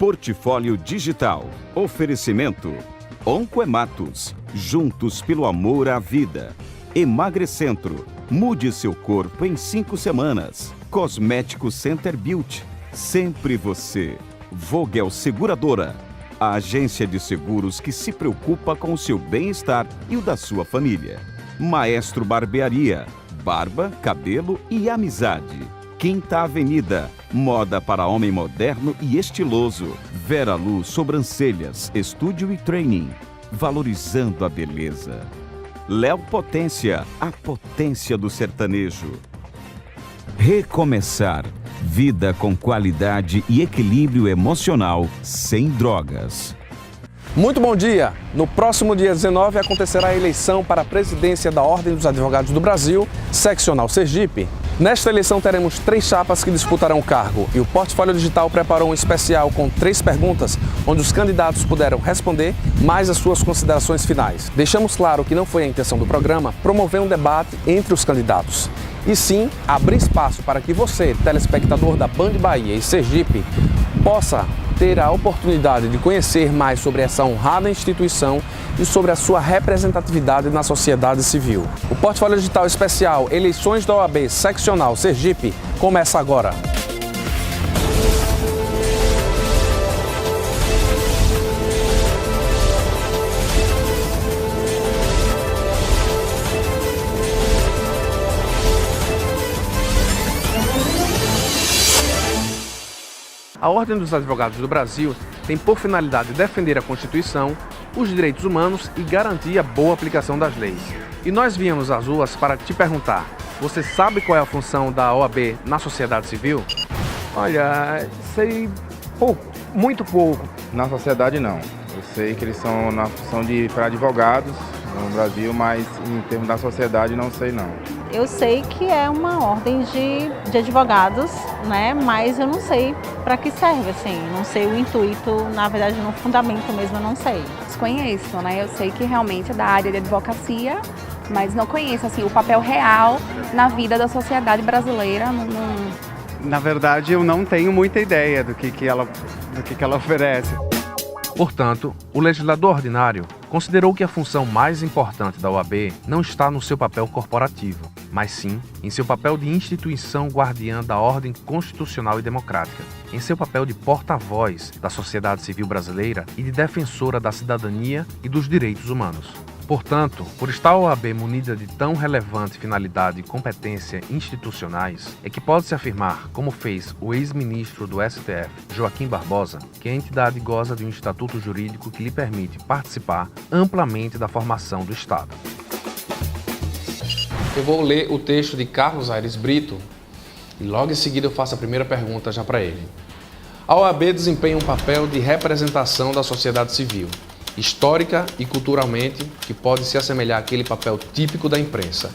Portfólio Digital. Oferecimento. Oncoematos. Juntos pelo amor à vida. Emagrecentro. Mude seu corpo em 5 semanas. Cosmético Center Beauty. Sempre você. Vogel Seguradora. A agência de seguros que se preocupa com o seu bem-estar e o da sua família. Maestro Barbearia. Barba, cabelo e amizade. Quinta Avenida. Moda para homem moderno e estiloso. Vera Luz Sobrancelhas, Estúdio e Training. Valorizando a beleza. Léo Potência, a potência do sertanejo. Recomeçar. Vida com qualidade e equilíbrio emocional sem drogas. Muito bom dia! No próximo dia 19 acontecerá a eleição para a presidência da Ordem dos Advogados do Brasil, seccional Sergipe. Nesta eleição teremos 3 chapas que disputarão o cargo e o Portfólio Digital preparou um especial com 3 perguntas, onde os candidatos puderam responder mais as suas considerações finais. Deixamos claro que não foi a intenção do programa promover um debate entre os candidatos, e sim abrir espaço para que você, telespectador da Band Bahia e Sergipe, possa ter a oportunidade de conhecer mais sobre essa honrada instituição e sobre a sua representatividade na sociedade civil. O Portfólio Digital Especial Eleições da OAB Seccional Sergipe começa agora. A Ordem dos Advogados do Brasil tem por finalidade defender a Constituição, os direitos humanos e garantir a boa aplicação das leis. E nós viemos às ruas para te perguntar, você sabe qual é a função da OAB na sociedade civil? Olha, sei pouco, muito pouco. Na sociedade não. Eu sei que eles são na função para advogados no Brasil, mas em termos da sociedade não sei não. Eu sei que é uma ordem de advogados, né? Mas eu não sei para que serve, assim. Não sei o intuito, na verdade, no fundamento mesmo, eu não sei. Desconheço, né? Eu sei que realmente é da área de advocacia, mas não conheço, assim, o papel real na vida da sociedade brasileira. Na verdade, eu não tenho muita ideia do que ela oferece. Portanto, o legislador ordinário considerou que a função mais importante da OAB não está no seu papel corporativo, mas sim em seu papel de instituição guardiã da ordem constitucional e democrática, em seu papel de porta-voz da sociedade civil brasileira e de defensora da cidadania e dos direitos humanos. Portanto, por estar a OAB munida de tão relevante finalidade e competência institucionais, é que pode-se afirmar, como fez o ex-ministro do STF, Joaquim Barbosa, que a entidade goza de um estatuto jurídico que lhe permite participar amplamente da formação do Estado. Eu vou ler o texto de Carlos Aires Brito e logo em seguida eu faço a primeira pergunta já para ele. A OAB desempenha um papel de representação da sociedade civil, histórica e culturalmente, que pode se assemelhar àquele papel típico da imprensa.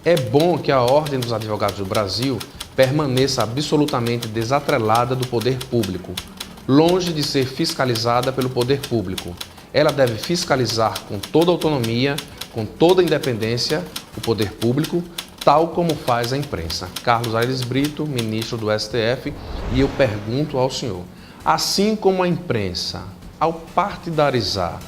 É bom que a Ordem dos Advogados do Brasil permaneça absolutamente desatrelada do poder público, longe de ser fiscalizada pelo poder público. Ela deve fiscalizar com toda autonomia, com toda independência, o poder público, tal como faz a imprensa. Carlos Aires Brito, ministro do STF, e eu pergunto ao senhor, assim como a imprensa, ao partidarizar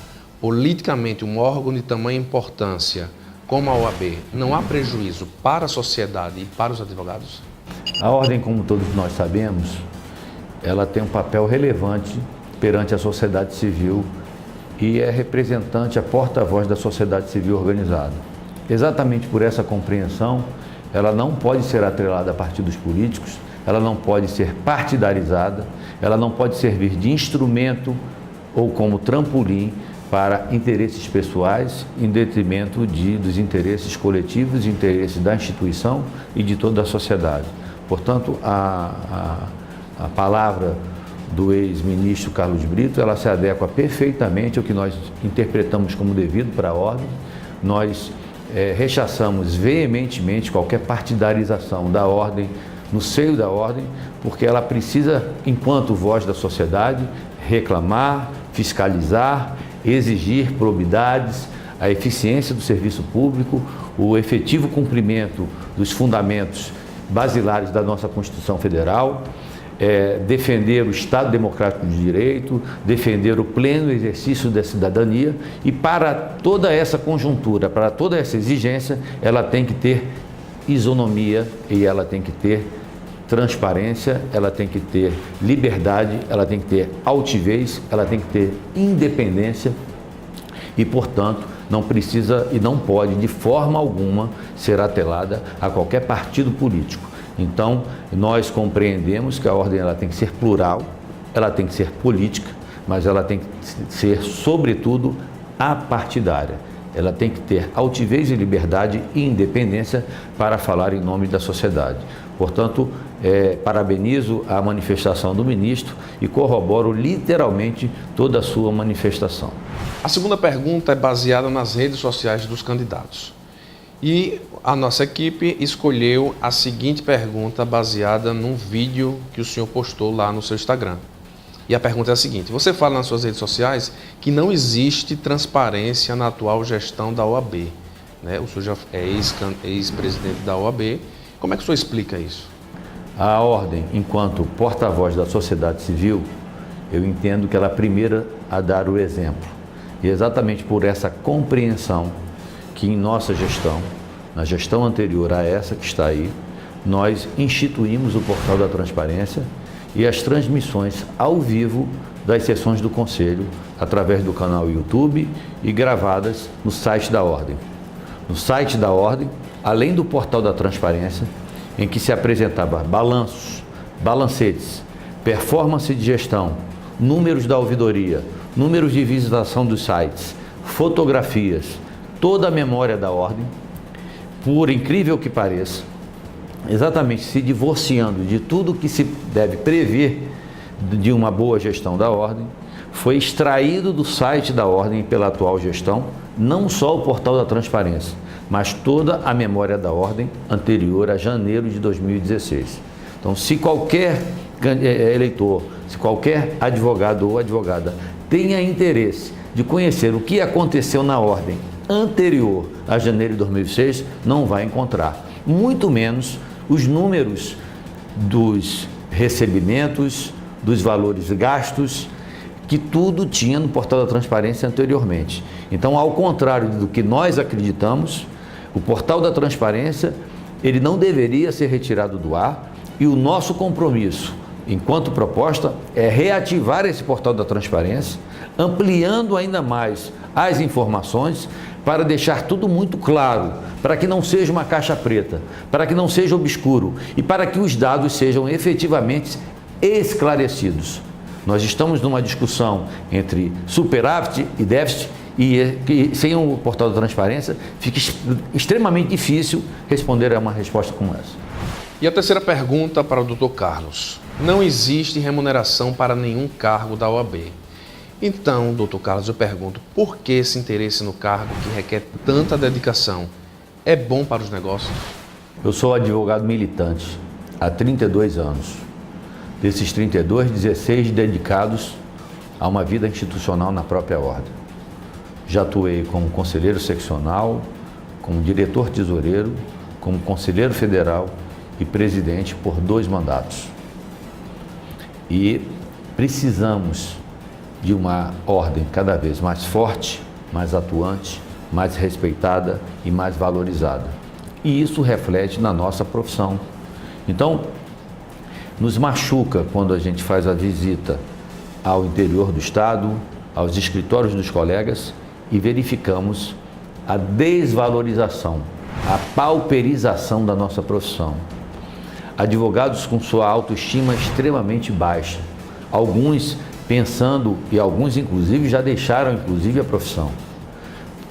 politicamente um órgão de tamanha importância como a OAB, não há prejuízo para a sociedade e para os advogados? A ordem, como todos nós sabemos, ela tem um papel relevante perante a sociedade civil e é representante, a porta-voz da sociedade civil organizada. Exatamente por essa compreensão, ela não pode ser atrelada a partidos políticos, ela não pode ser partidarizada, ela não pode servir de instrumento ou como trampolim para interesses pessoais em detrimento dos interesses coletivos, interesses da instituição e de toda a sociedade. Portanto, a palavra do ex-ministro Carlos Brito, ela se adequa perfeitamente ao que nós interpretamos como devido para a ordem. Nós rechaçamos veementemente qualquer partidarização da ordem, no seio da ordem, porque ela precisa, enquanto voz da sociedade, reclamar, fiscalizar, exigir probidades, a eficiência do serviço público, o efetivo cumprimento dos fundamentos basilares da nossa Constituição Federal, defender o Estado Democrático de Direito, defender o pleno exercício da cidadania, e para toda essa conjuntura, para toda essa exigência, ela tem que ter isonomia e ela tem que ter transparência, ela tem que ter liberdade, ela tem que ter altivez, ela tem que ter independência e, portanto, não precisa e não pode de forma alguma ser atrelada a qualquer partido político. Então, nós compreendemos que a ordem ela tem que ser plural, ela tem que ser política, mas ela tem que ser, sobretudo, apartidária. Ela tem que ter altivez e liberdade e independência para falar em nome da sociedade. Portanto, parabenizo a manifestação do ministro e corroboro literalmente toda a sua manifestação. A segunda pergunta é baseada nas redes sociais dos candidatos. E a nossa equipe escolheu a seguinte pergunta baseada num vídeo que o senhor postou lá no seu Instagram. E a pergunta é a seguinte: você fala nas suas redes sociais que não existe transparência na atual gestão da OAB, né? O senhor já é ex-presidente da OAB. Como é que o senhor explica isso? A ordem, enquanto porta-voz da sociedade civil, eu entendo que ela é a primeira a dar o exemplo. E exatamente por essa compreensão que em nossa gestão, na gestão anterior a essa que está aí, nós instituímos o Portal da Transparência e as transmissões ao vivo das sessões do Conselho, através do canal YouTube e gravadas no site da Ordem. No site da Ordem, além do Portal da Transparência, em que se apresentava balanços, balancetes, performance de gestão, números da ouvidoria, números de visitação dos sites, fotografias, toda a memória da Ordem, por incrível que pareça, exatamente se divorciando de tudo que se deve prever de uma boa gestão da Ordem, foi extraído do site da Ordem pela atual gestão, não só o Portal da Transparência, mas toda a memória da Ordem anterior a janeiro de 2016. Então, se qualquer eleitor, se qualquer advogado ou advogada tenha interesse de conhecer o que aconteceu na Ordem anterior a janeiro de 2006, não vai encontrar, muito menos os números dos recebimentos, dos valores gastos, que tudo tinha no Portal da Transparência anteriormente. Então, ao contrário do que nós acreditamos, o Portal da Transparência, ele não deveria ser retirado do ar, e o nosso compromisso, enquanto proposta, é reativar esse Portal da Transparência, ampliando ainda mais as informações, para deixar tudo muito claro, para que não seja uma caixa preta, para que não seja obscuro e para que os dados sejam efetivamente esclarecidos. Nós estamos numa discussão entre superávit e déficit e sem o Portal da Transparência fica extremamente difícil responder a uma resposta como essa. E a terceira pergunta para o Dr. Carlos. Não existe remuneração para nenhum cargo da OAB. Então, doutor Carlos, eu pergunto, por que esse interesse no cargo que requer tanta dedicação? É bom para os negócios? Eu sou advogado militante há 32 anos. Desses 32, 16 dedicados a uma vida institucional na própria Ordem. Já atuei como conselheiro seccional, como diretor tesoureiro, como conselheiro federal e presidente por 2 mandatos. E precisamos de uma ordem cada vez mais forte, mais atuante, mais respeitada e mais valorizada. E isso reflete na nossa profissão. Então, nos machuca quando a gente faz a visita ao interior do Estado, aos escritórios dos colegas e verificamos a desvalorização, a pauperização da nossa profissão. Advogados com sua autoestima extremamente baixa, alguns pensando, e alguns inclusive já deixaram inclusive a profissão,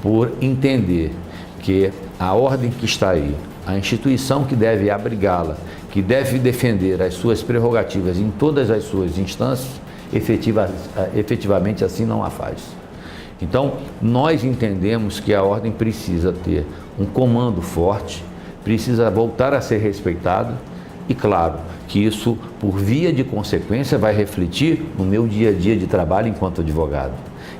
por entender que a ordem que está aí, a instituição que deve abrigá-la, que deve defender as suas prerrogativas em todas as suas instâncias, efetivamente assim não a faz. Então, nós entendemos que a ordem precisa ter um comando forte, precisa voltar a ser respeitado e, claro, que isso, por via de consequência, vai refletir no meu dia a dia de trabalho enquanto advogado.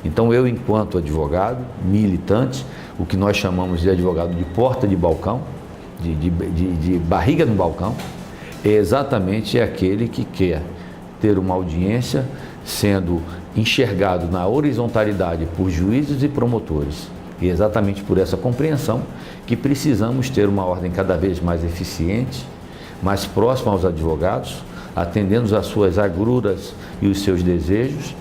Então, eu, enquanto advogado, militante, o que nós chamamos de advogado de porta de balcão, de barriga no balcão, é exatamente aquele que quer ter uma audiência sendo enxergado na horizontalidade por juízes e promotores. E é exatamente por essa compreensão que precisamos ter uma ordem cada vez mais eficiente, mais próxima aos advogados, atendendo às suas agruras e os seus desejos,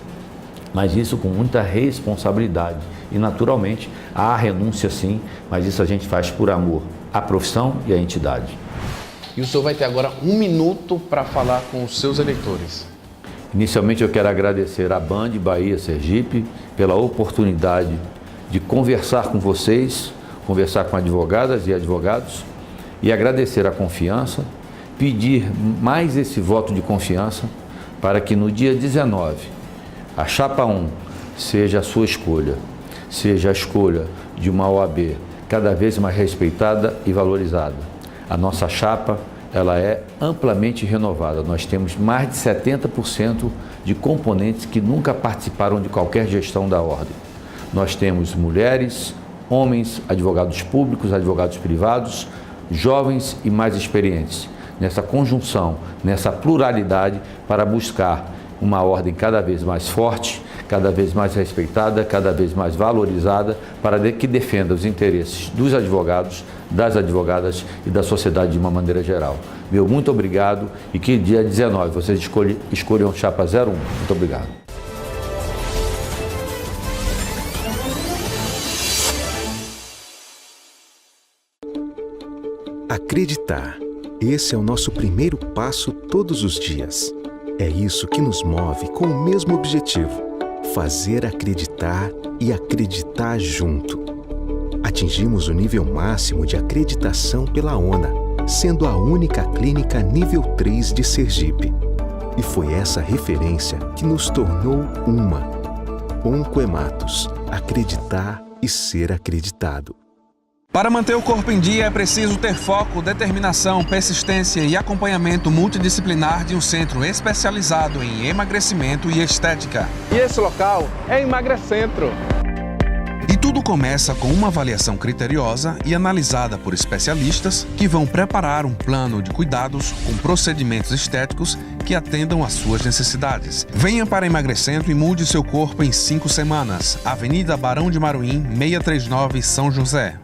mas isso com muita responsabilidade. E, naturalmente, há renúncia sim, mas isso a gente faz por amor à profissão e à entidade. E o senhor vai ter agora 1 minuto para falar com os seus eleitores. Inicialmente eu quero agradecer à Band Bahia Sergipe pela oportunidade de conversar com vocês, conversar com advogadas e advogados e agradecer a confiança, pedir mais esse voto de confiança para que no dia 19 a chapa 1 seja a sua escolha, seja a escolha de uma OAB cada vez mais respeitada e valorizada. A nossa chapa, ela é amplamente renovada. Nós temos mais de 70% de componentes que nunca participaram de qualquer gestão da ordem. Nós temos mulheres, homens, advogados públicos, advogados privados, jovens e mais experientes. Nessa conjunção, nessa pluralidade para buscar uma ordem cada vez mais forte, cada vez mais respeitada, cada vez mais valorizada, para que defenda os interesses dos advogados, das advogadas e da sociedade de uma maneira geral. Meu muito obrigado e que dia 19 vocês escolham chapa 01. Muito obrigado. Acreditar. Esse é o nosso primeiro passo todos os dias. É isso que nos move com o mesmo objetivo: fazer acreditar e acreditar junto. Atingimos o nível máximo de acreditação pela ONA, sendo a única clínica nível 3 de Sergipe. E foi essa referência que nos tornou uma. Oncoematos. Acreditar e ser acreditado. Para manter o corpo em dia é preciso ter foco, determinação, persistência e acompanhamento multidisciplinar de um centro especializado em emagrecimento e estética. E esse local é Emagrecentro. E tudo começa com uma avaliação criteriosa e analisada por especialistas que vão preparar um plano de cuidados com procedimentos estéticos que atendam às suas necessidades. Venha para Emagrecentro e mude seu corpo em 5 semanas. Avenida Barão de Maruim, 639, São José.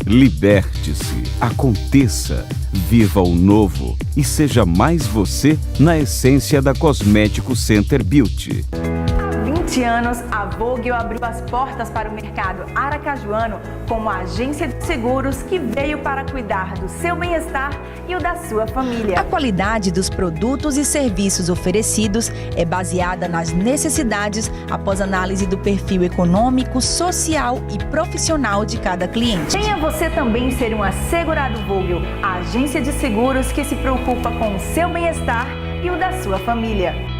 Liberte-se, aconteça, viva o novo e seja mais você na essência da Cosmético Center Beauty. Há 20 anos, a Vogel abriu as portas para o mercado aracajuano como agência de seguros que veio para cuidar do seu bem-estar e o da sua família. A qualidade dos produtos e serviços oferecidos é baseada nas necessidades após análise do perfil econômico, social e profissional de cada cliente. Venha você também ser um assegurado Vogel, a agência de seguros que se preocupa com o seu bem-estar e o da sua família.